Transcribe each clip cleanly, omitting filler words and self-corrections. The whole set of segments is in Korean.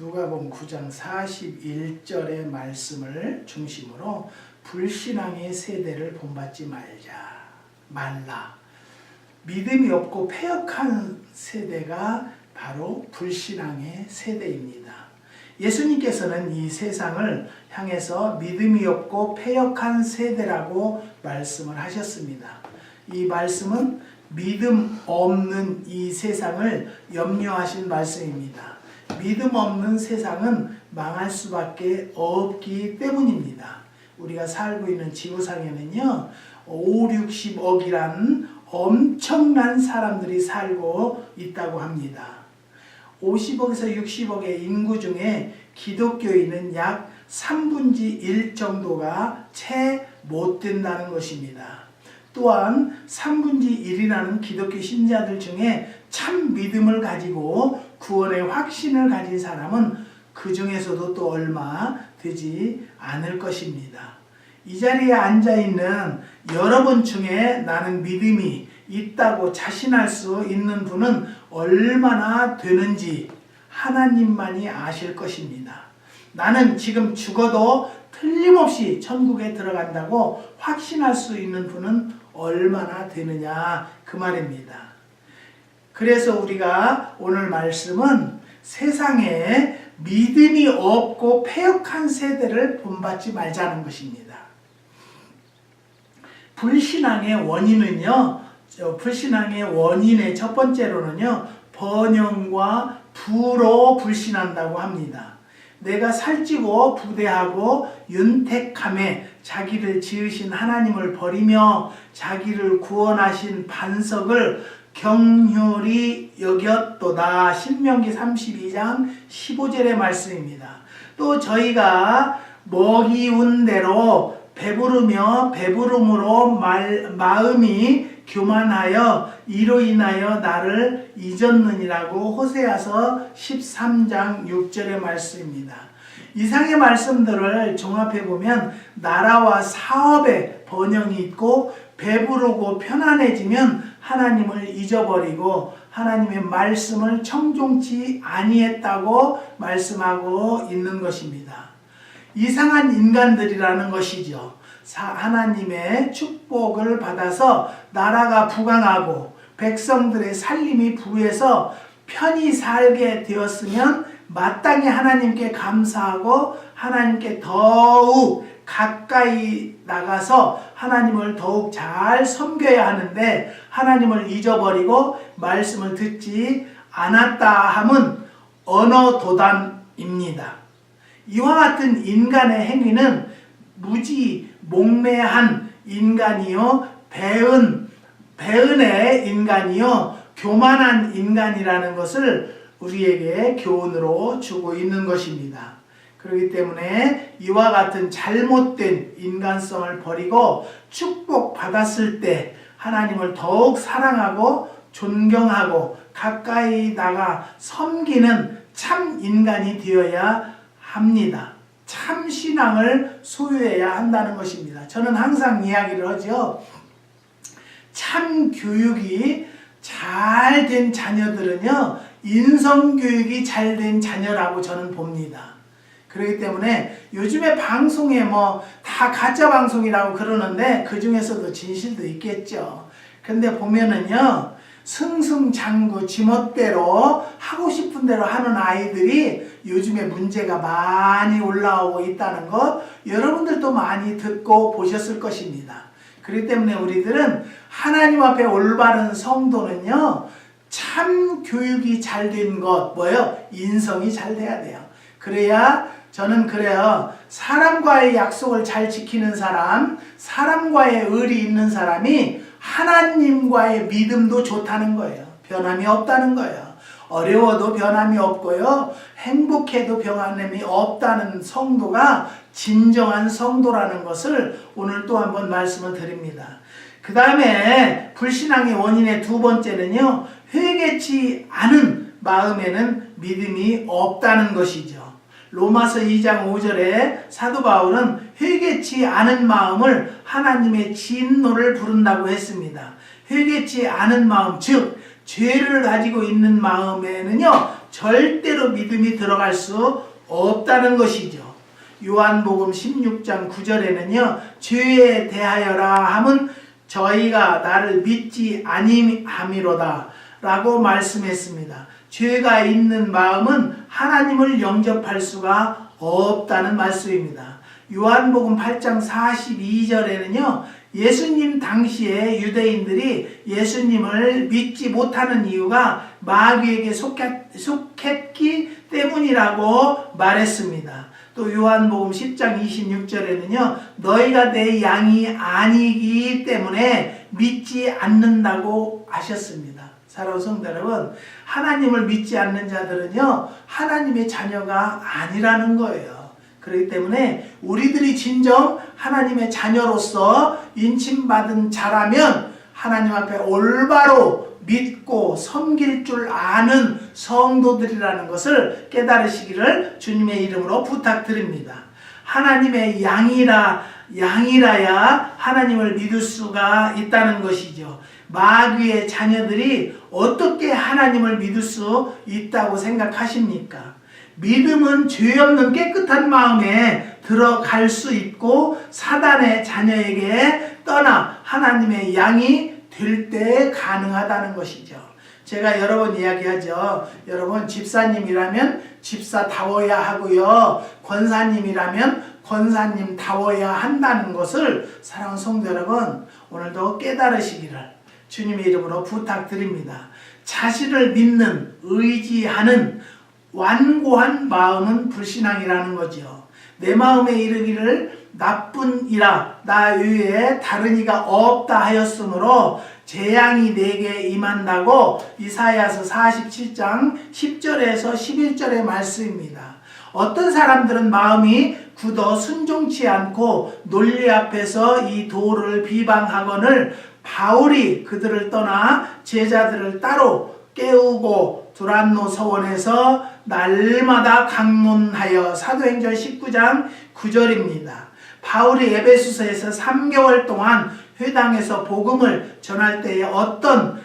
누가복음 9장 41절의 말씀을 중심으로 불신앙의 세대를 본받지 말라. 믿음이 없고 패역한 세대가 바로 불신앙의 세대입니다. 예수님께서는 이 세상을 향해서 믿음이 없고 패역한 세대라고 말씀을 하셨습니다. 이 말씀은 믿음 없는 이 세상을 염려하신 말씀입니다. 믿음 없는 세상은 망할 수밖에 없기 때문입니다. 우리가 살고 있는 지구상에는요, 5, 60억이라는 엄청난 사람들이 살고 있다고 합니다. 50억에서 60억의 인구 중에 기독교인은 약 3분의 1 정도가 채 못 된다는 것입니다. 또한 3분의 1이라는 기독교 신자들 중에 참 믿음을 가지고 구원의 확신을 가진 사람은 그 중에서도 또 얼마 되지 않을 것입니다. 이 자리에 앉아있는 여러분 중에 나는 믿음이 있다고 자신할 수 있는 분은 얼마나 되는지 하나님만이 아실 것입니다. 나는 지금 죽어도 틀림없이 천국에 들어간다고 확신할 수 있는 분은 얼마나 되느냐 그 말입니다. 그래서 우리가 오늘 말씀은 세상에 믿음이 없고 패역한 세대를 본받지 말자는 것입니다. 불신앙의 원인의 첫 번째로는요, 번영과 부로 불신한다고 합니다. 내가 살찌고 부대하고 윤택함에 자기를 지으신 하나님을 버리며 자기를 구원하신 반석을 경휼히 여겼도다. 신명기 32장 15절의 말씀입니다. 또 저희가 먹이운 대로 배부르며 배부름으로 마음이 교만하여 이로 인하여 나를 잊었느니라고 호세아서 13장 6절의 말씀입니다. 이상의 말씀들을 종합해보면 나라와 사업에 번영이 있고 배부르고 편안해지면 하나님을 잊어버리고 하나님의 말씀을 청종치 아니했다고 말씀하고 있는 것입니다. 이상한 인간들이라는 것이죠. 하나님의 축복을 받아서 나라가 부강하고 백성들의 살림이 부해서 편히 살게 되었으면 마땅히 하나님께 감사하고 하나님께 더욱 가까이 나가서 하나님을 더욱 잘 섬겨야 하는데 하나님을 잊어버리고 말씀을 듣지 않았다 함은 언어도단입니다. 이와 같은 인간의 행위는 무지 몽매한 인간이요, 배은의 인간이요, 교만한 인간이라는 것을 우리에게 교훈으로 주고 있는 것입니다. 그렇기 때문에 이와 같은 잘못된 인간성을 버리고 축복받았을 때 하나님을 더욱 사랑하고 존경하고 가까이 나가 섬기는 참 인간이 되어야 합니다. 참 신앙을 소유해야 한다는 것입니다. 저는 항상 이야기를 하죠. 참 교육이 잘 된 자녀들은요, 인성교육이 잘 된 자녀라고 저는 봅니다. 그렇기 때문에 요즘에 방송에 다 가짜 방송이라고 그러는데 그 중에서도 진실도 있겠죠. 그런데 보면은요, 승승장구 지멋대로 하고 싶은 대로 하는 아이들이 요즘에 문제가 많이 올라오고 있다는 것 여러분들도 많이 듣고 보셨을 것입니다. 그렇기 때문에 우리들은 하나님 앞에 올바른 성도는요, 참 교육이 잘 된 것, 인성이 잘 돼야 돼요. 그래야 저는 그래요. 사람과의 약속을 잘 지키는 사람, 사람과의 의리 있는 사람이 하나님과의 믿음도 좋다는 거예요. 변함이 없다는 거예요. 어려워도 변함이 없고요. 행복해도 변함이 없다는 성도가 진정한 성도라는 것을 오늘 또 한번 말씀을 드립니다. 그 다음에 불신앙의 원인의 두 번째는요, 회개치 않은 마음에는 믿음이 없다는 것이죠. 로마서 2장 5절에 사도 바울은 회개치 않은 마음을 하나님의 진노를 부른다고 했습니다. 회개치 않은 마음, 즉 죄를 가지고 있는 마음에는요, 절대로 믿음이 들어갈 수 없다는 것이죠. 요한복음 16장 9절에는요. 죄에 대하여라 함은 저희가 나를 믿지 아니함이로다 라고 말씀했습니다. 죄가 있는 마음은 하나님을 영접할 수가 없다는 말씀입니다. 요한복음 8장 42절에는요. 예수님 당시에 유대인들이 예수님을 믿지 못하는 이유가 마귀에게 속했기 때문이라고 말했습니다. 또 요한복음 10장 26절에는요. 너희가 내 양이 아니기 때문에 믿지 않는다고 하셨습니다. 사랑하는 성도 여러분, 하나님을 믿지 않는 자들은요. 하나님의 자녀가 아니라는 거예요. 그렇기 때문에 우리들이 진정 하나님의 자녀로서 인침받은 자라면 하나님 앞에 올바로 믿고 섬길 줄 아는 성도들이라는 것을 깨달으시기를 주님의 이름으로 부탁드립니다. 하나님의 양이라야 하나님을 믿을 수가 있다는 것이죠. 마귀의 자녀들이 어떻게 하나님을 믿을 수 있다고 생각하십니까? 믿음은 죄 없는 깨끗한 마음에 들어갈 수 있고 사단의 자녀에게 떠나 하나님의 양이 될 때 가능하다는 것이죠. 제가 여러 번 이야기하죠. 여러분, 집사님이라면 집사다워야 하고요. 권사님이라면 권사님다워야 한다는 것을 사랑하는 성도 여러분, 오늘도 깨달으시기를 주님의 이름으로 부탁드립니다. 자신을 믿는, 의지하는 완고한 마음은 불신앙이라는 거죠. 내 마음에 이르기를 나쁜 이라 나 외에 다른 이가 없다 하였으므로 재앙이 내게 임한다고 이사야서 47장 10절에서 11절의 말씀입니다. 어떤 사람들은 마음이 굳어 순종치 않고 논리 앞에서 이 도를 비방하거늘 바울이 그들을 떠나 제자들을 따로 깨우고 두란노 서원에서 날마다 강론하여 사도행전 19장 9절입니다. 바울이 에베소서에서 3개월 동안 회당에서 복음을 전할 때에 어떤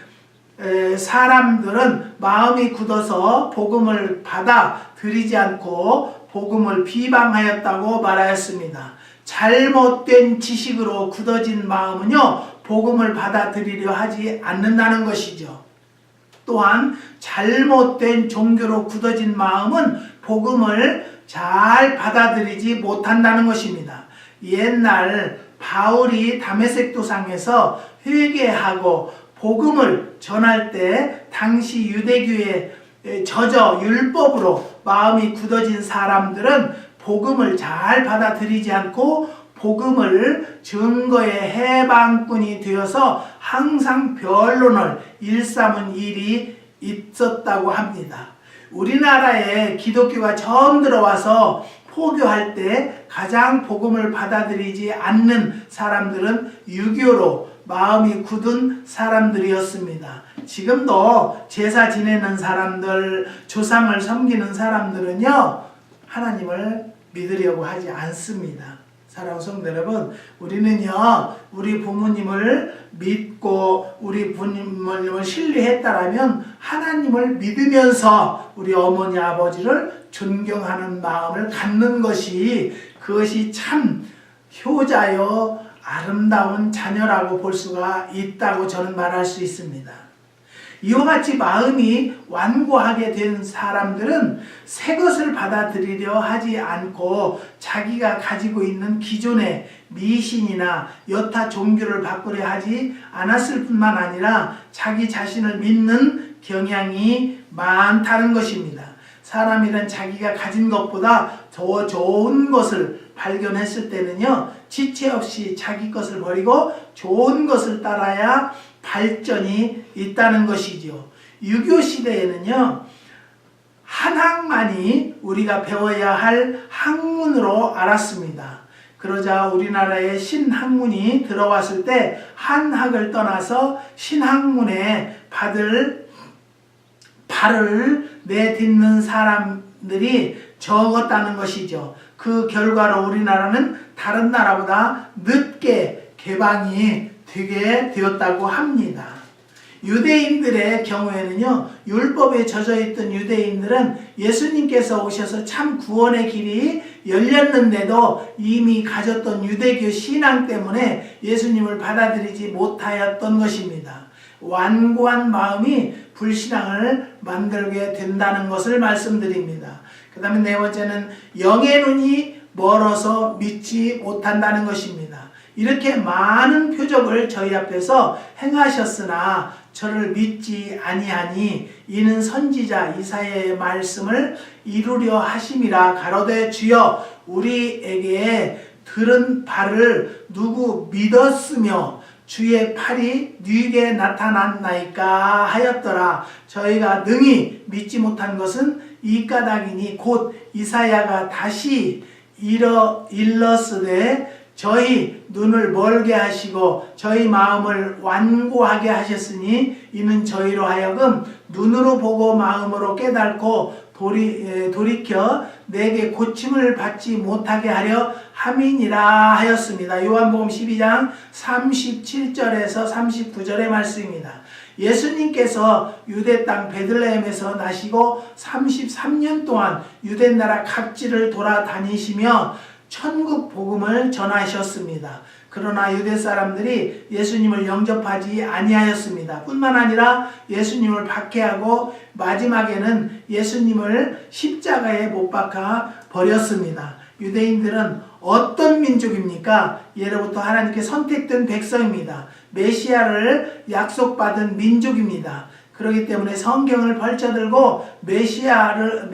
사람들은 마음이 굳어서 복음을 받아들이지 않고 복음을 비방하였다고 말하였습니다. 잘못된 지식으로 굳어진 마음은요, 복음을 받아들이려 하지 않는다는 것이죠. 또한 잘못된 종교로 굳어진 마음은 복음을 잘 받아들이지 못한다는 것입니다. 옛날 바울이 다메섹 도상에서 회개하고 복음을 전할 때 당시 유대교의 저저 율법으로 마음이 굳어진 사람들은 복음을 잘 받아들이지 않고 복음을 증거의 해방꾼이 되어서 항상 변론을 일삼은 일이 있었다고 합니다. 우리나라에 기독교가 처음 들어와서 포교할 때 가장 복음을 받아들이지 않는 사람들은 유교로 마음이 굳은 사람들이었습니다. 지금도 제사 지내는 사람들, 조상을 섬기는 사람들은요, 하나님을 믿으려고 하지 않습니다. 사랑하는 성도 여러분, 우리는요, 우리 부모님을 믿고 우리 부모님을 신뢰했다라면 하나님을 믿으면서 우리 어머니 아버지를 존경하는 마음을 갖는 것이, 그것이 참 효자요 아름다운 자녀라고 볼 수가 있다고 저는 말할 수 있습니다. 이와 같이 마음이 완고하게 된 사람들은 새 것을 받아들이려 하지 않고 자기가 가지고 있는 기존의 미신이나 여타 종교를 바꾸려 하지 않았을 뿐만 아니라 자기 자신을 믿는 경향이 많다는 것입니다. 사람이란 자기가 가진 것보다 더 좋은 것을 발견했을 때는요, 지체 없이 자기 것을 버리고 좋은 것을 따라야 발전이 있다는 것이죠. 유교 시대에는요, 한학만이 우리가 배워야 할 학문으로 알았습니다. 그러자 우리나라에 신학문이 들어왔을 때 한학을 떠나서 신학문에 발을 내딛는 사람들이 적었다는 것이죠. 그 결과로 우리나라는 다른 나라보다 늦게 개방이 되게 되었다고 합니다. 유대인들의 경우에는요, 율법에 젖어 있던 유대인들은 예수님께서 오셔서 참 구원의 길이 열렸는데도 이미 가졌던 유대교 신앙 때문에 예수님을 받아들이지 못하였던 것입니다. 완고한 마음이 불신앙을 만들게 된다는 것을 말씀드립니다. 그 다음에 네 번째는 영의 눈이 멀어서 믿지 못한다는 것입니다. 이렇게 많은 표적을 저희 앞에서 행하셨으나 저를 믿지 아니하니 이는 선지자 이사야의 말씀을 이루려 하심이라. 가로되 주여 우리에게 들은 바를 누구 믿었으며 주의 팔이 네게 나타났나이까 하였더라. 저희가 능히 믿지 못한 것은 이 까닭이니 곧 이사야가 다시 일렀으되 저희 눈을 멀게 하시고 저희 마음을 완고하게 하셨으니 이는 저희로 하여금 눈으로 보고 마음으로 깨닫고 돌이켜 내게 고침을 받지 못하게 하려 함이니라 하였습니다. 요한복음 12장 37절에서 39절의 말씀입니다. 예수님께서 유대 땅 베들레헴에서 나시고 33년 동안 유대 나라 각지를 돌아다니시며 천국 복음을 전하셨습니다. 그러나 유대 사람들이 예수님을 영접하지 아니하였습니다. 뿐만 아니라 예수님을 박해하고 마지막에는 예수님을 십자가에 못 박아 버렸습니다. 유대인들은 어떤 민족입니까? 예로부터 하나님께 선택된 백성입니다. 메시아를 약속받은 민족입니다. 그렇기 때문에 성경을 펼쳐들고 메시아를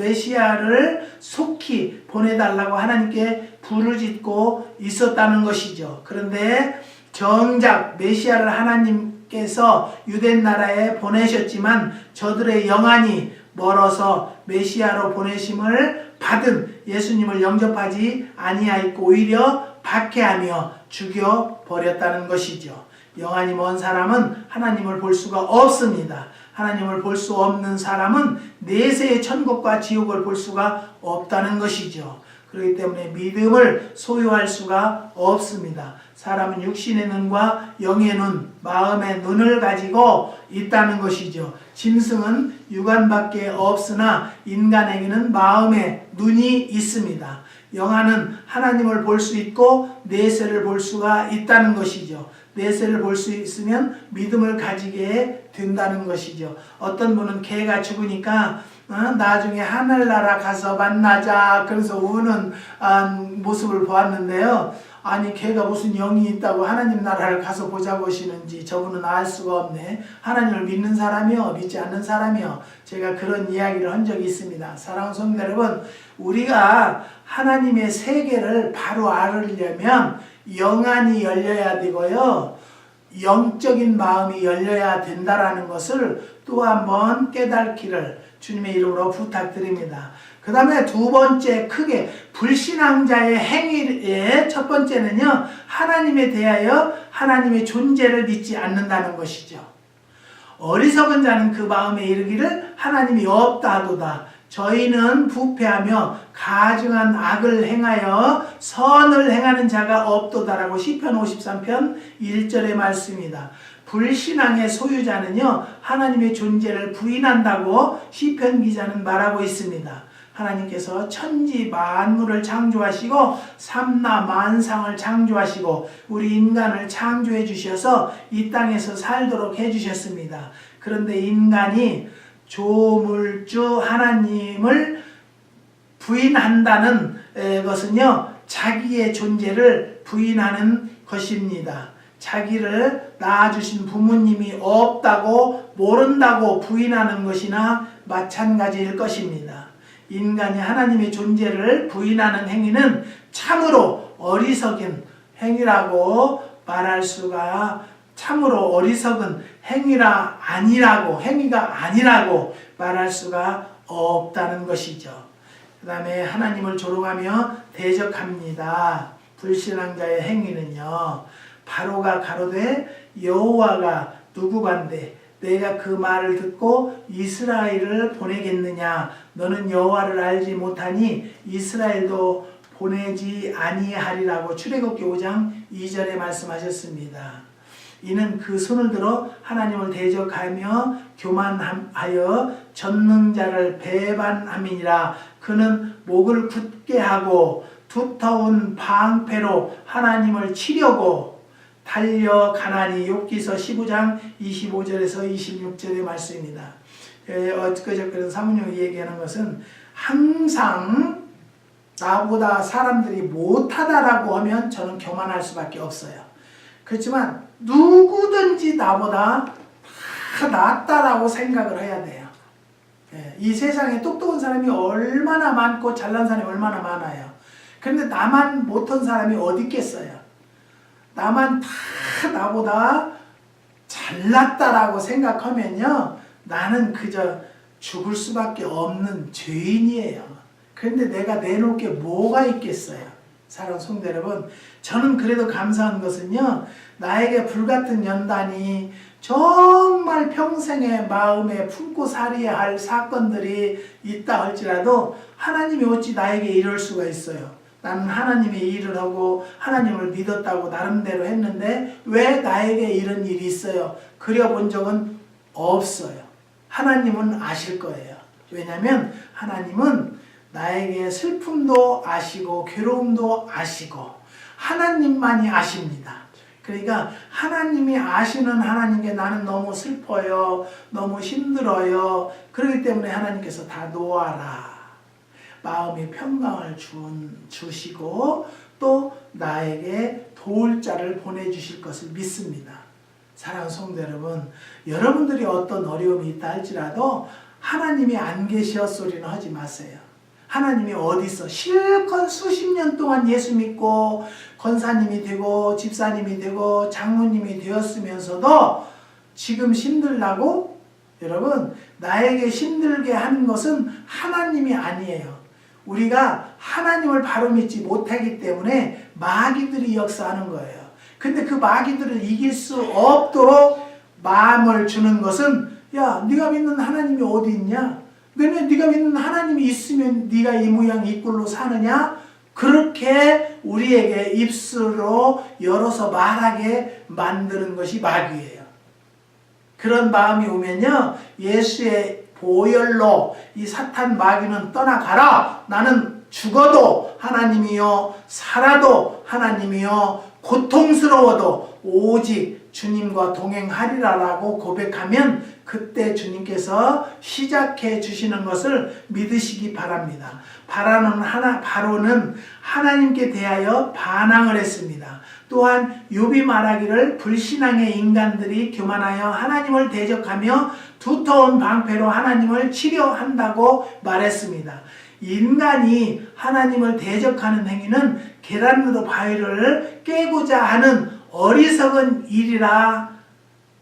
속히 보내달라고 하나님께 부르짖고 있었다는 것이죠. 그런데 정작 메시아를 하나님께서 유대 나라에 보내셨지만 저들의 영안이 멀어서 메시아로 보내심을 받은 예수님을 영접하지 아니하였고 오히려 박해하며 죽여버렸다는 것이죠. 영안이 먼 사람은 하나님을 볼 수가 없습니다. 하나님을 볼 수 없는 사람은 내세의 천국과 지옥을 볼 수가 없다는 것이죠. 그렇기 때문에 믿음을 소유할 수가 없습니다. 사람은 육신의 눈과 영의 눈, 마음의 눈을 가지고 있다는 것이죠. 짐승은 육안밖에 없으나 인간에게는 마음의 눈이 있습니다. 영안은 하나님을 볼 수 있고 내세를 볼 수가 있다는 것이죠. 내세를 볼 수 있으면 믿음을 가지게 된다는 것이죠. 어떤 분은 개가 죽으니까 나중에 하늘나라 가서 만나자 그래서 우는 모습을 보았는데요. 아니 개가 무슨 영이 있다고 하나님 나라를 가서 보자고 하시는지 저분은 알 수가 없네. 하나님을 믿는 사람이요 믿지 않는 사람이요. 제가 그런 이야기를 한 적이 있습니다. 사랑하는 성도 여러분, 우리가 하나님의 세계를 바로 알으려면 영안이 열려야 되고요. 영적인 마음이 열려야 된다라는 것을 또 한번 깨닫기를 주님의 이름으로 부탁드립니다. 그 다음에 두 번째 크게 불신앙자의 행위의 첫 번째는요. 하나님에 대하여 하나님의 존재를 믿지 않는다는 것이죠. 어리석은 자는 그 마음에 이르기를 하나님이 없다 하도다. 저희는 부패하며 가증한 악을 행하여 선을 행하는 자가 없도다라고 시편 53편 1절의 말씀입니다. 불신앙의 소유자는요. 하나님의 존재를 부인한다고 시편 기자는 말하고 있습니다. 하나님께서 천지 만물을 창조하시고 삼라 만상을 창조하시고 우리 인간을 창조해 주셔서 이 땅에서 살도록 해주셨습니다. 그런데 인간이 조물주 하나님을 부인한다는 것은요, 자기의 존재를 부인하는 것입니다. 자기를 낳아주신 부모님이 없다고 모른다고 부인하는 것이나 마찬가지일 것입니다. 인간이 하나님의 존재를 부인하는 행위는 참으로 어리석은 행위라고 말할 수가 참으로 어리석은 행위가 아니라고 말할 수가 없다는 것이죠. 그 다음에 하나님을 조롱하며 대적합니다. 불신앙자의 행위는요. 바로가 가로되 여호와가 누구간데 내가 그 말을 듣고 이스라엘을 보내겠느냐. 너는 여호와를 알지 못하니 이스라엘도 보내지 아니하리라고 출애굽기 5장 2절에 말씀하셨습니다. 이는 그 손을 들어 하나님을 대적하며 교만하여 전능자를 배반함이니라. 그는 목을 굳게 하고 두터운 방패로 하나님을 치려고 달려가나니. 욥기서 15장 25절에서 26절의 말씀입니다. 엊그저께는 사모님이 얘기하는 것은 항상 나보다 사람들이 못하다라고 하면 저는 교만할 수밖에 없어요. 그렇지만 누구든지 나보다 다 낫다라고 생각을 해야 돼요. 이 세상에 똑똑한 사람이 얼마나 많고 잘난 사람이 얼마나 많아요. 그런데 나만 못한 사람이 어디 있겠어요. 나만 다 나보다 잘났다라고 생각하면요, 나는 그저 죽을 수밖에 없는 죄인이에요. 그런데 내가 내놓을 게 뭐가 있겠어요. 사랑하는 성도 여러분, 저는 그래도 감사한 것은요, 나에게 불같은 연단이 정말 평생에 마음에 품고 살아야 할 사건들이 있다 할지라도 하나님이 어찌 나에게 이럴 수가 있어요. 나는 하나님의 일을 하고 하나님을 믿었다고 나름대로 했는데 왜 나에게 이런 일이 있어요? 그려본 적은 없어요. 하나님은 아실 거예요. 왜냐하면 하나님은 나에게 슬픔도 아시고 괴로움도 아시고 하나님만이 아십니다. 그러니까 하나님이 아시는 하나님께 나는 너무 슬퍼요, 너무 힘들어요. 그렇기 때문에 하나님께서 다 놓아라, 마음의 평강을 주시고 또 나에게 도울 자를 보내주실 것을 믿습니다. 사랑하는 성도 여러분, 여러분들이 어떤 어려움이 있다 할지라도 하나님이 안 계시었소리는 하지 마세요. 하나님이 어디 있어? 실컷 수십 년 동안 예수 믿고 권사님이 되고 집사님이 되고 장로님이 되었으면서도 지금 힘들다고? 여러분, 나에게 힘들게 하는 것은 하나님이 아니에요. 우리가 하나님을 바로 믿지 못하기 때문에 마귀들이 역사하는 거예요. 근데 그 마귀들을 이길 수 없도록 마음을 주는 것은, 야, 네가 믿는 하나님이 어디 있냐? 근데 네가 믿는 하나님이 있으면 네가 이 모양 이 꼴로 사느냐? 그렇게 우리에게 입술로 열어서 말하게 만드는 것이 마귀예요. 그런 마음이 오면요, 예수의 보혈로 이 사탄 마귀는 떠나가라. 나는 죽어도 하나님이요, 살아도 하나님이요, 고통스러워도 오직 주님과 동행하리라라고 고백하면 그때 주님께서 시작해 주시는 것을 믿으시기 바랍니다. 바로는 하나님께 대하여 반항을 했습니다. 또한 욥이 말하기를 불신앙의 인간들이 교만하여 하나님을 대적하며 두터운 방패로 하나님을 치려 한다고 말했습니다. 인간이 하나님을 대적하는 행위는 계란으로 바위를 깨고자 하는 어리석은 일이라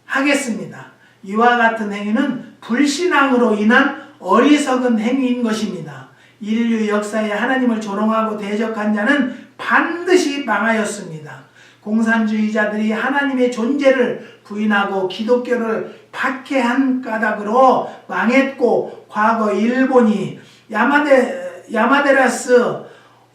하겠습니다. 이와 같은 행위는 불신앙으로 인한 어리석은 행위인 것입니다. 인류 역사에 하나님을 조롱하고 대적한 자는 반드시 망하였습니다. 공산주의자들이 하나님의 존재를 부인하고 기독교를 박해한 까닭으로 망했고, 과거 일본이 야마데라스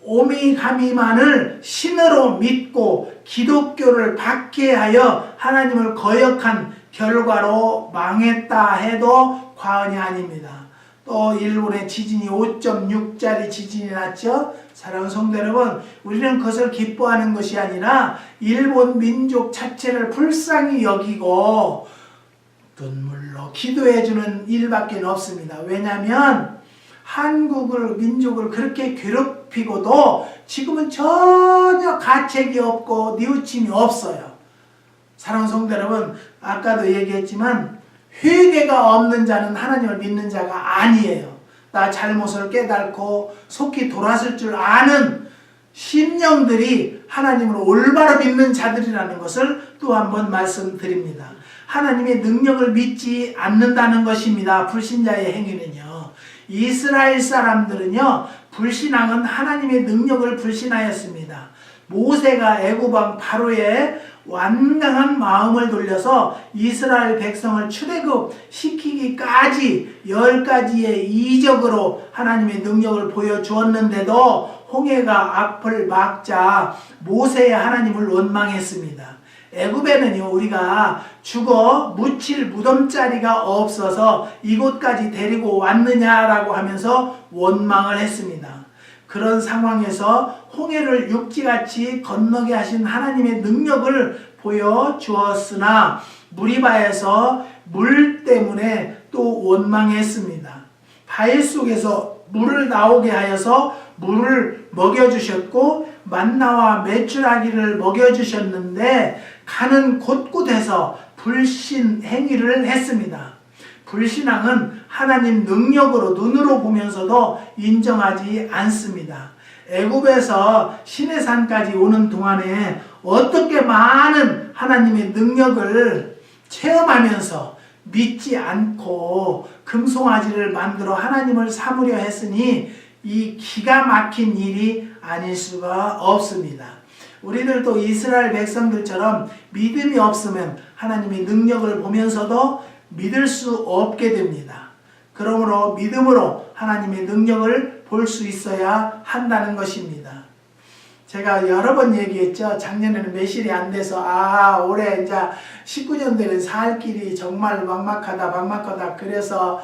오미가미만을 신으로 믿고 기독교를 박해하여 하나님을 거역한 결과로 망했다 해도 과언이 아닙니다. 또 일본의 지진이 5.6짜리 지진이 났죠. 사랑하는 성도 여러분, 우리는 그것을 기뻐하는 것이 아니라 일본 민족 자체를 불쌍히 여기고 눈물로 기도해주는 일밖에 없습니다. 왜냐하면 한국을, 민족을 그렇게 괴롭히고도 지금은 전혀 가책이 없고 뉘우침이 없어요. 사랑하는 성도 여러분, 아까도 얘기했지만 회개가 없는 자는 하나님을 믿는 자가 아니에요. 나 잘못을 깨닫고 속히 돌아설 줄 아는 심령들이 하나님을 올바로 믿는 자들이라는 것을 또 한 번 말씀드립니다. 하나님의 능력을 믿지 않는다는 것입니다. 불신자의 행위는요. 이스라엘 사람들은요, 불신앙은 하나님의 능력을 불신하였습니다. 모세가 애굽왕 바로의 완강한 마음을 돌려서 이스라엘 백성을 출애굽시키기까지 10가지의 이적으로 하나님의 능력을 보여주었는데도 홍해가 앞을 막자 모세의 하나님을 원망했습니다. 애굽에는요 우리가 죽어 묻힐 무덤자리가 없어서 이곳까지 데리고 왔느냐라고 하면서 원망을 했습니다. 그런 상황에서 홍해를 육지같이 건너게 하신 하나님의 능력을 보여주었으나 무리바에서 물 때문에 또 원망했습니다. 바위 속에서 물을 나오게 하여서 물을 먹여주셨고 만나와 메추라기를 먹여주셨는데 가는 곳곳에서 불신 행위를 했습니다. 불신앙은 하나님 능력으로 눈으로 보면서도 인정하지 않습니다. 애굽에서 시내산까지 오는 동안에 어떻게 많은 하나님의 능력을 체험하면서 믿지 않고 금송아지를 만들어 하나님을 삼으려 했으니 이 기가 막힌 일이 아닐 수가 없습니다. 우리들도 이스라엘 백성들처럼 믿음이 없으면 하나님의 능력을 보면서도 믿을 수 없게 됩니다. 그러므로 믿음으로 하나님의 능력을 볼 수 있어야 한다는 것입니다. 제가 여러 번 얘기했죠. 작년에는 매실이 안 돼서 올해 이제 19년 되면 살 길이 정말 막막하다. 그래서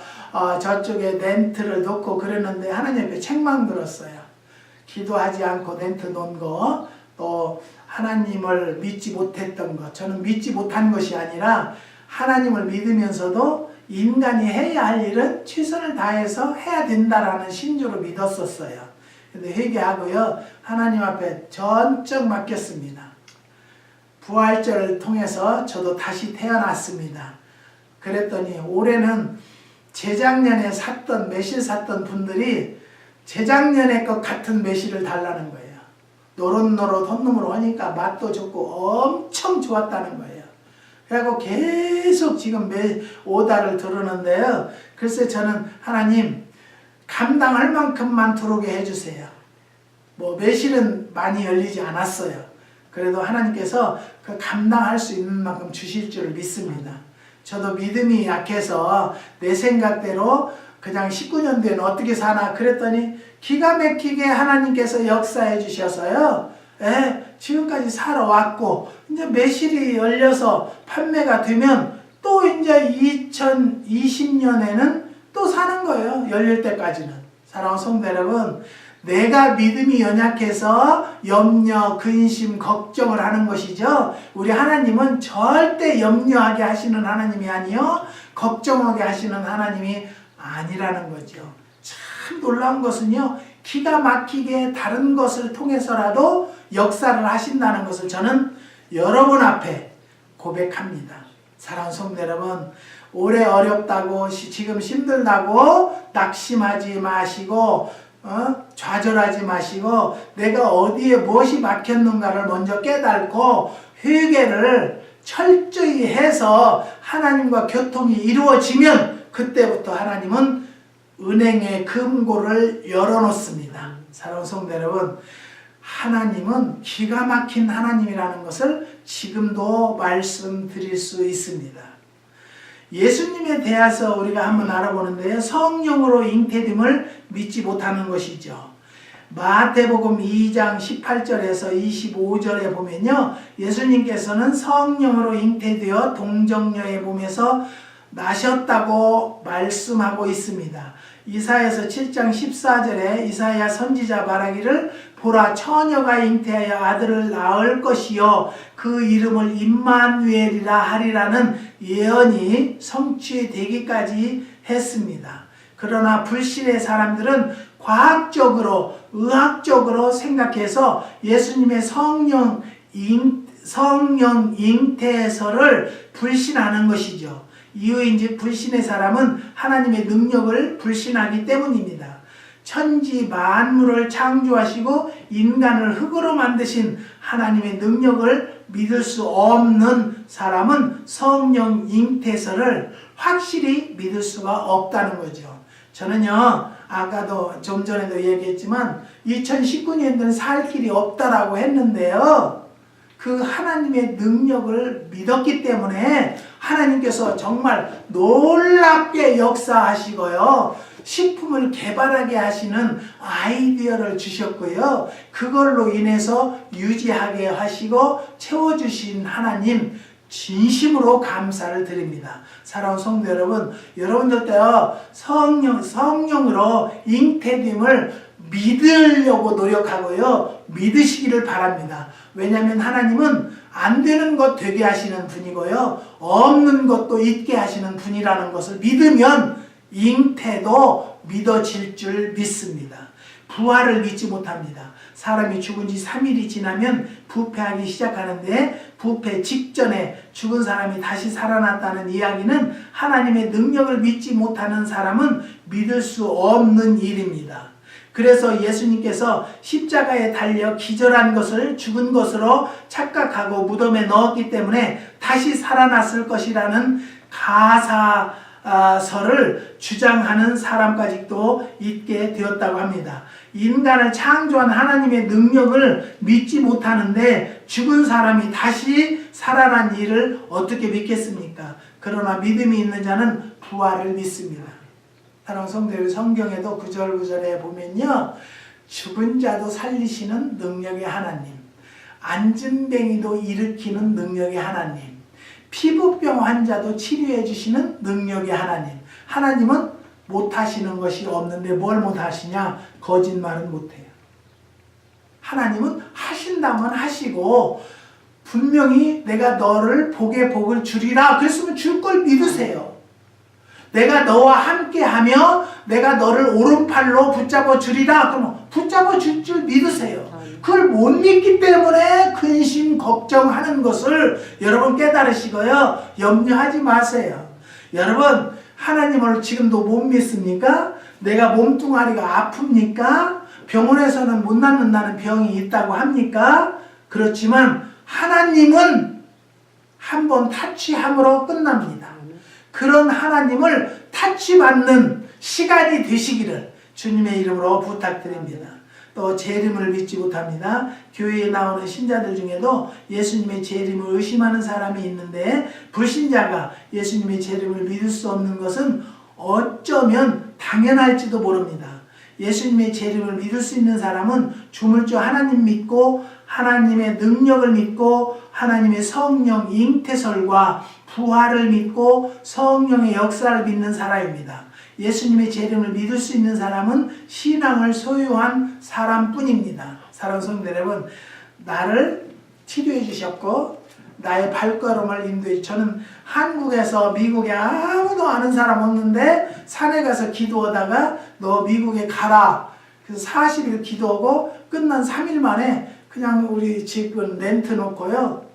저쪽에 렌트를 놓고 그랬는데 하나님 앞에 책망 들었어요. 기도하지 않고 렌트 놓은 거, 또 하나님을 믿지 못했던 것. 저는 믿지 못한 것이 아니라 하나님을 믿으면서도 인간이 해야 할 일은 최선을 다해서 해야 된다라는 신조로 믿었었어요. 근데 회개하고요, 하나님 앞에 전적 맡겼습니다. 부활절을 통해서 저도 다시 태어났습니다. 그랬더니 올해는 재작년에 매실 샀던 분들이 재작년에 것 같은 매실을 달라는 거예요. 노릇노릇 혼놈으로 하니까 맛도 좋고 엄청 좋았다는 거예요. 그래갖고 계속 지금 오다를 들었는데요. 글쎄 저는 하나님 감당할 만큼만 들어오게 해주세요. 매실은 많이 열리지 않았어요. 그래도 하나님께서 그 감당할 수 있는 만큼 주실 줄 믿습니다. 저도 믿음이 약해서 내 생각대로 그냥 19년 된 어떻게 사나 그랬더니 기가 막히게 하나님께서 역사해 주셔서요. 지금까지 살아왔고 이제 매실이 열려서 판매가 되면 또 이제 2020년에는 또 사는 거예요. 열릴 때까지는. 사랑하는 성도 여러분, 내가 믿음이 연약해서 염려, 근심, 걱정을 하는 것이죠. 우리 하나님은 절대 염려하게 하시는 하나님이 아니요 걱정하게 하시는 하나님이 아니라는 거죠. 참 놀라운 것은요, 기가 막히게 다른 것을 통해서라도 역사를 하신다는 것을 저는 여러분 앞에 고백합니다. 사랑하는 성도 여러분, 올해 어렵다고 지금 힘들다고 낙심하지 마시고 좌절하지 마시고 내가 어디에 무엇이 막혔는가를 먼저 깨닫고 회개를 철저히 해서 하나님과 교통이 이루어지면 그때부터 하나님은 은행의 금고를 열어놓습니다. 사랑하는 성도 여러분, 하나님은 기가 막힌 하나님이라는 것을 지금도 말씀드릴 수 있습니다. 예수님에 대해서 우리가 한번 알아보는데요. 성령으로 잉태됨을 믿지 못하는 것이죠. 마태복음 2장 18절에서 25절에 보면요. 예수님께서는 성령으로 잉태되어 동정녀의 몸에서 나셨다고 말씀하고 있습니다. 이사야서 7장 14절에 이사야 선지자 말하기를 보라 처녀가 잉태하여 아들을 낳을 것이요 그 이름을 임마누엘이라 하리라는 예언이 성취되기까지 했습니다. 그러나 불신의 사람들은 과학적으로 의학적으로 생각해서 예수님의 성령 잉태설을 불신하는 것이죠. 이유인즉 불신의 사람은 하나님의 능력을 불신하기 때문입니다. 천지 만물을 창조하시고 인간을 흙으로 만드신 하나님의 능력을 믿을 수 없는 사람은 성령 잉태설을 확실히 믿을 수가 없다는 거죠. 저는요, 아까도 좀 전에도 얘기했지만 2019년도는 살 길이 없다라고 했는데요. 그 하나님의 능력을 믿었기 때문에 하나님께서 정말 놀랍게 역사하시고요. 식품을 개발하게 하시는 아이디어를 주셨고요. 그걸로 인해서 유지하게 하시고 채워주신 하나님 진심으로 감사를 드립니다. 사랑하는 성도 여러분, 여러분들도 성령으로 잉태됨을 믿으려고 노력하고요. 믿으시기를 바랍니다. 왜냐하면 하나님은 안 되는 것 되게 하시는 분이고요. 없는 것도 있게 하시는 분이라는 것을 믿으면 잉태도 믿어질 줄 믿습니다. 부활을 믿지 못합니다. 사람이 죽은 지 3일이 지나면 부패하기 시작하는데 부패 직전에 죽은 사람이 다시 살아났다는 이야기는 하나님의 능력을 믿지 못하는 사람은 믿을 수 없는 일입니다. 그래서 예수님께서 십자가에 달려 기절한 것을 죽은 것으로 착각하고 무덤에 넣었기 때문에 다시 살아났을 것이라는 가사설을 주장하는 사람까지도 있게 되었다고 합니다. 인간을 창조한 하나님의 능력을 믿지 못하는데 죽은 사람이 다시 살아난 일을 어떻게 믿겠습니까? 그러나 믿음이 있는 자는 부활을 믿습니다. 사랑하는 성도 여러분, 성경에도 구절구절에 보면요, 죽은 자도 살리시는 능력의 하나님, 안진뱅이도 일으키는 능력의 하나님, 피부병 환자도 치료해 주시는 능력의 하나님. 하나님은 못하시는 것이 없는데 뭘 못하시냐? 거짓말은 못해요. 하나님은 하신다면 하시고 분명히 내가 너를 복에 복을 주리라 그랬으면 줄 걸 믿으세요. 내가 너와 함께하며 내가 너를 오른팔로 붙잡아 주리라 그러면 붙잡아 줄 줄 믿으세요. 그걸 못 믿기 때문에 근심 걱정하는 것을 여러분 깨달으시고요. 염려하지 마세요. 여러분 하나님을 지금도 못 믿습니까? 내가 몸뚱아리가 아픕니까? 병원에서는 못 낫는다는 병이 있다고 합니까? 그렇지만 하나님은 한번 타치함으로 끝납니다. 그런 하나님을 타치받는 시간이 되시기를 주님의 이름으로 부탁드립니다. 또 재림을 믿지 못합니다. 교회에 나오는 신자들 중에도 예수님의 재림을 의심하는 사람이 있는데 불신자가 예수님의 재림을 믿을 수 없는 것은 어쩌면 당연할지도 모릅니다. 예수님의 재림을 믿을 수 있는 사람은 주물주 하나님 믿고 하나님의 능력을 믿고 하나님의 성령 잉태설과 부활을 믿고 성령의 역사를 믿는 사람입니다. 예수님의 재림을 믿을 수 있는 사람은 신앙을 소유한 사람뿐입니다. 사랑하는 성도 여러분, 나를 치료해 주셨고 나의 발걸음을 인도해 저는 한국에서 미국에 아무도 아는 사람 없는데 산에 가서 기도하다가 너 미국에 가라. 그래서 40일 기도하고 끝난 3일 만에 그냥 우리 집은 렌트 놓고요.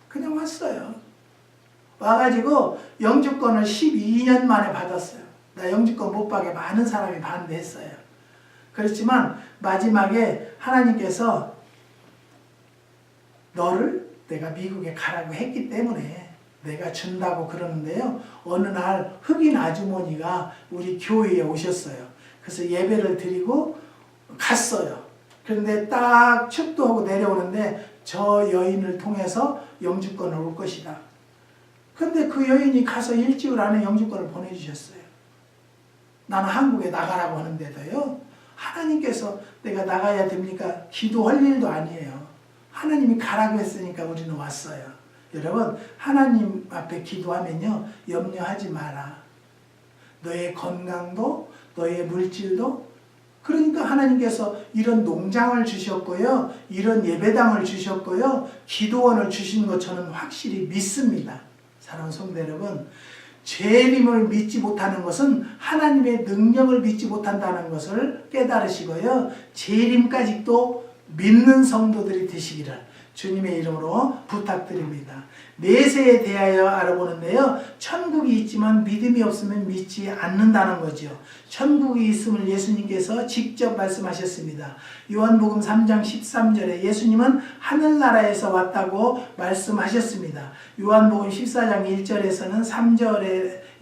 그냥 왔어요. 와가지고 영주권을 12년 만에 받았어요. 나 영주권 못 받게 많은 사람이 반대했어요. 그렇지만 마지막에 하나님께서 너를 내가 미국에 가라고 했기 때문에 내가 준다고 그러는데요. 어느 날 흑인 아주머니가 우리 교회에 오셨어요. 그래서 예배를 드리고 갔어요. 그런데 딱 축도하고 내려오는데 저 여인을 통해서 영주권을 올 것이다. 그런데 그 여인이 가서 일주일 안에 영주권을 보내주셨어요. 나는 한국에 나가라고 하는데도요. 하나님께서 내가 나가야 됩니까? 기도할 일도 아니에요. 하나님이 가라고 했으니까 우리는 왔어요. 여러분 하나님 앞에 기도하면요. 염려하지 마라. 너의 건강도 너의 물질도 그러니까 하나님께서 이런 농장을 주셨고요. 이런 예배당을 주셨고요. 기도원을 주신 것 저는 확실히 믿습니다. 사랑하는 성도 여러분, 재림을 믿지 못하는 것은 하나님의 능력을 믿지 못한다는 것을 깨달으시고요. 재림까지도 믿는 성도들이 되시기를 주님의 이름으로 부탁드립니다. 내세에 대하여 알아보는데요. 천국이 있지만 믿음이 없으면 믿지 않는다는 거죠. 천국이 있음을 예수님께서 직접 말씀하셨습니다. 요한복음 3장 13절에 예수님은 하늘나라에서 왔다고 말씀하셨습니다. 요한복음 14장 1절에서는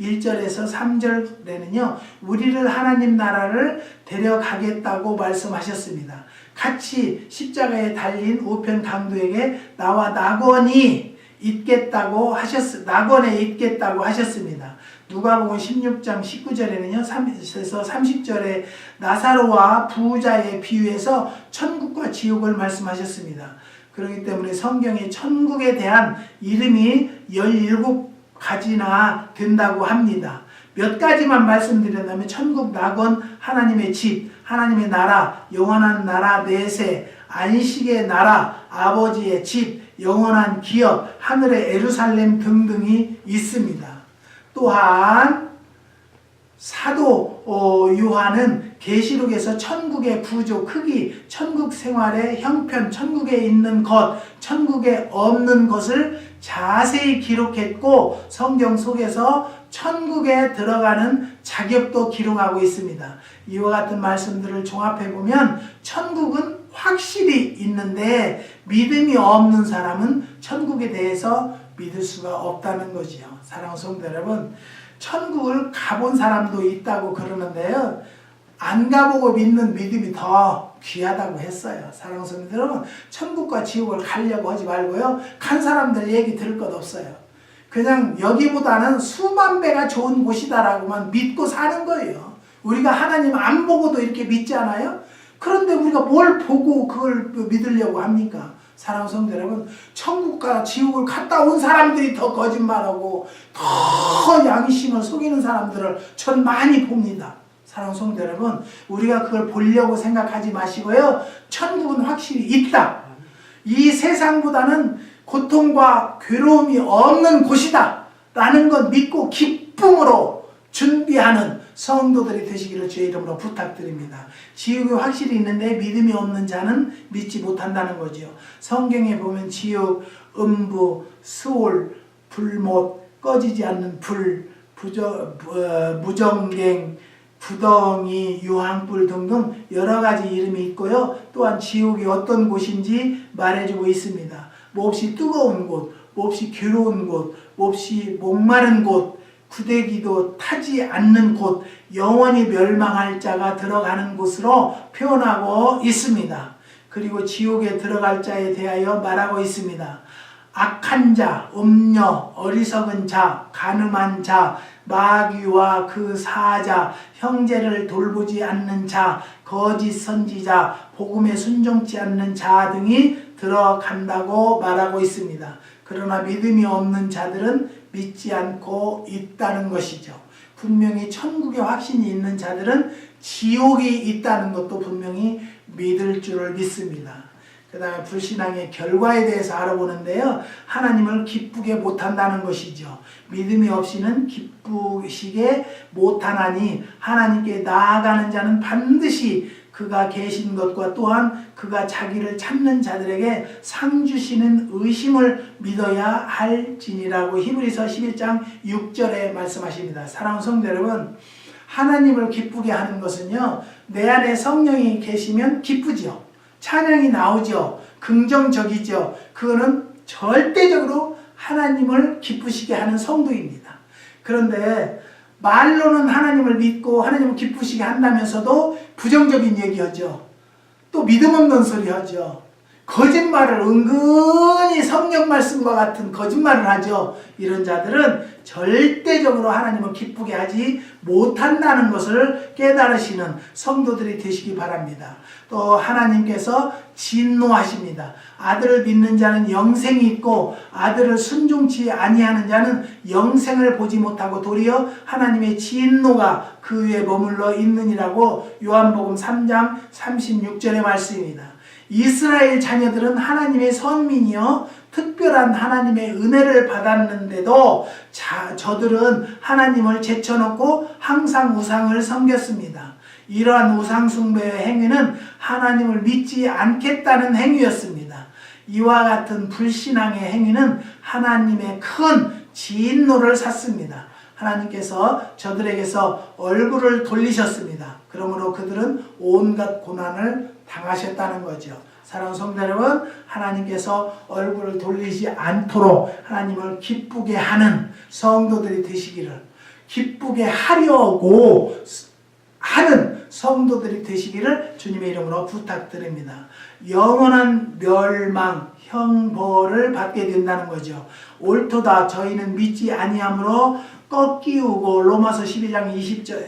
1절에서 3절에는요. 우리를 하나님 나라를 데려가겠다고 말씀하셨습니다. 같이 십자가에 달린 우편 강도에게 나와 낙원이 있겠다고 낙원에 있겠다고 하셨습니다. 누가복음 16장 19절에는요, 30절에 나사로와 부자의 비유에서 천국과 지옥을 말씀하셨습니다. 그렇기 때문에 성경에 천국에 대한 이름이 17가지나 된다고 합니다. 몇 가지만 말씀드린다면 천국, 낙원, 하나님의 집, 하나님의 나라, 영원한 나라 내세, 안식의 나라, 아버지의 집, 영원한 기업, 하늘의 예루살렘 등등이 있습니다. 또한 사도 요한은 계시록에서 천국의 구조, 크기, 천국 생활의 형편, 천국에 있는 것, 천국에 없는 것을 자세히 기록했고 성경 속에서 천국에 들어가는 자격도 기록하고 있습니다. 이와 같은 말씀들을 종합해보면 천국은 확실히 있는데 믿음이 없는 사람은 천국에 대해서 믿을 수가 없다는 거지요. 사랑하는 성도 여러분, 천국을 가본 사람도 있다고 그러는데요, 안 가보고 믿는 믿음이 더 귀하다고 했어요. 사랑하는 성도 여러분, 천국과 지옥을 가려고 하지 말고요, 간 사람들 얘기 들을 것 없어요. 그냥 여기보다는 수만 배가 좋은 곳이다라고만 믿고 사는 거예요. 우리가 하나님 안 보고도 이렇게 믿지 않아요? 그런데 우리가 뭘 보고 그걸 믿으려고 합니까? 사랑하는 성도 여러분, 천국과 지옥을 갔다 온 사람들이 더 거짓말하고 더 양심을 속이는 사람들을 전 많이 봅니다. 사랑하는 성도 여러분, 우리가 그걸 보려고 생각하지 마시고요, 천국은 확실히 있다. 이 세상보다는 고통과 괴로움이 없는 곳이다 라는 것 믿고 기쁨으로 준비하는 성도들이 되시기를 주의 이름으로 부탁드립니다. 지옥이 확실히 있는데 믿음이 없는 자는 믿지 못한다는 거죠. 성경에 보면 지옥, 음부, 수올, 불못, 꺼지지 않는 불, 무정갱, 구덩이, 유황불 등등 여러 가지 이름이 있고요. 또한 지옥이 어떤 곳인지 말해주고 있습니다. 몹시 뜨거운 곳, 몹시 괴로운 곳, 몹시 목마른 곳, 구데기도 타지 않는 곳, 영원히 멸망할 자가 들어가는 곳으로 표현하고 있습니다. 그리고 지옥에 들어갈 자에 대하여 말하고 있습니다. 악한 자, 음녀, 어리석은 자, 간음한 자, 마귀와 그 사자, 형제를 돌보지 않는 자, 거짓 선지자, 복음에 순종치 않는 자 등이 들어간다고 말하고 있습니다. 그러나 믿음이 없는 자들은 믿지 않고 있다는 것이죠. 분명히 천국에 확신이 있는 자들은 지옥이 있다는 것도 분명히 믿을 줄을 믿습니다. 그 다음에 불신앙의 결과에 대해서 알아보는데요, 하나님을 기쁘게 못한다는 것이죠. 믿음이 없이는 기쁘시게 못하나니 하나님께 나아가는 자는 반드시 그가 계신 것과 또한 그가 자기를 찾는 자들에게 상 주시는 의심을 믿어야 할지니라고 히브리서 11장 6절에 말씀하십니다. 사랑하는 성도 여러분, 하나님을 기쁘게 하는 것은요, 내 안에 성령이 계시면 기쁘죠. 찬양이 나오죠. 긍정적이죠. 그거는 절대적으로 하나님을 기쁘시게 하는 성도입니다. 그런데 말로는 하나님을 믿고 하나님을 기쁘시게 한다면서도 부정적인 얘기하죠. 또 믿음 없는 소리 하죠. 거짓말을 은근히 성령 말씀과 같은 거짓말을 하죠. 이런 자들은 절대적으로 하나님을 기쁘게 하지 못한다는 것을 깨달으시는 성도들이 되시기 바랍니다. 또 하나님께서 진노하십니다. 아들을 믿는 자는 영생이 있고 아들을 순종치 아니하는 자는 영생을 보지 못하고 도리어 하나님의 진노가 그 위에 머물러 있느니라고 요한복음 3장 36절의 말씀입니다. 이스라엘 자녀들은 하나님의 선민이요 특별한 하나님의 은혜를 받았는데도 저들은 하나님을 제쳐놓고 항상 우상을 섬겼습니다. 이러한 우상 숭배의 행위는 하나님을 믿지 않겠다는 행위였습니다. 이와 같은 불신앙의 행위는 하나님의 큰 진노를 샀습니다. 하나님께서 저들에게서 얼굴을 돌리셨습니다. 그러므로 그들은 온갖 고난을 당하셨다는 거죠. 사랑하는 성도 여러분, 하나님께서 얼굴을 돌리지 않도록 하나님을 기쁘게 하는 성도들이 되시기를, 기쁘게 하려고 하는 성도들이 되시기를 주님의 이름으로 부탁드립니다. 영원한 멸망, 형벌을 받게 된다는 거죠. 옳도다 저희는 믿지 아니함으로 꺾이우고 로마서 11장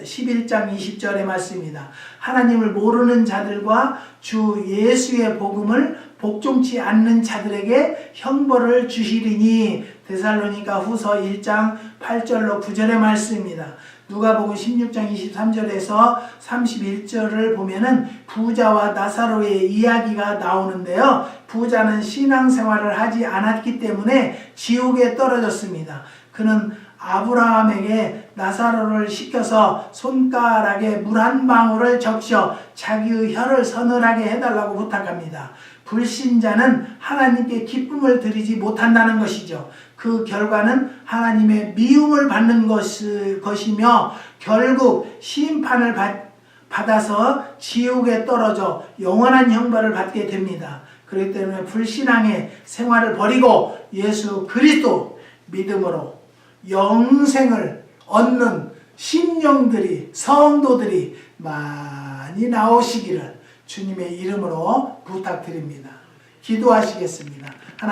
20절의 말씀입니다. 하나님을 모르는 자들과 주 예수의 복음을 복종치 않는 자들에게 형벌을 주시리니 데살로니가 후서 1장 8절로 9절의 말씀입니다. 누가복음 16장 23절에서 31절을 보면은 부자와 나사로의 이야기가 나오는데요. 부자는 신앙생활을 하지 않았기 때문에 지옥에 떨어졌습니다. 그는 아브라함에게 나사로를 시켜서 손가락에 물 한 방울을 적셔 자기의 혀를 서늘하게 해달라고 부탁합니다. 불신자는 하나님께 기쁨을 드리지 못한다는 것이죠. 그 결과는 하나님의 미움을 받는 것이며 결국 심판을 받아서 지옥에 떨어져 영원한 형벌을 받게 됩니다. 그렇기 때문에 불신앙의 생활을 버리고 예수 그리스도 믿음으로 영생을 얻는 심령들이 성도들이 많이 나오시기를 주님의 이름으로 부탁드립니다. 기도하시겠습니다. 하나님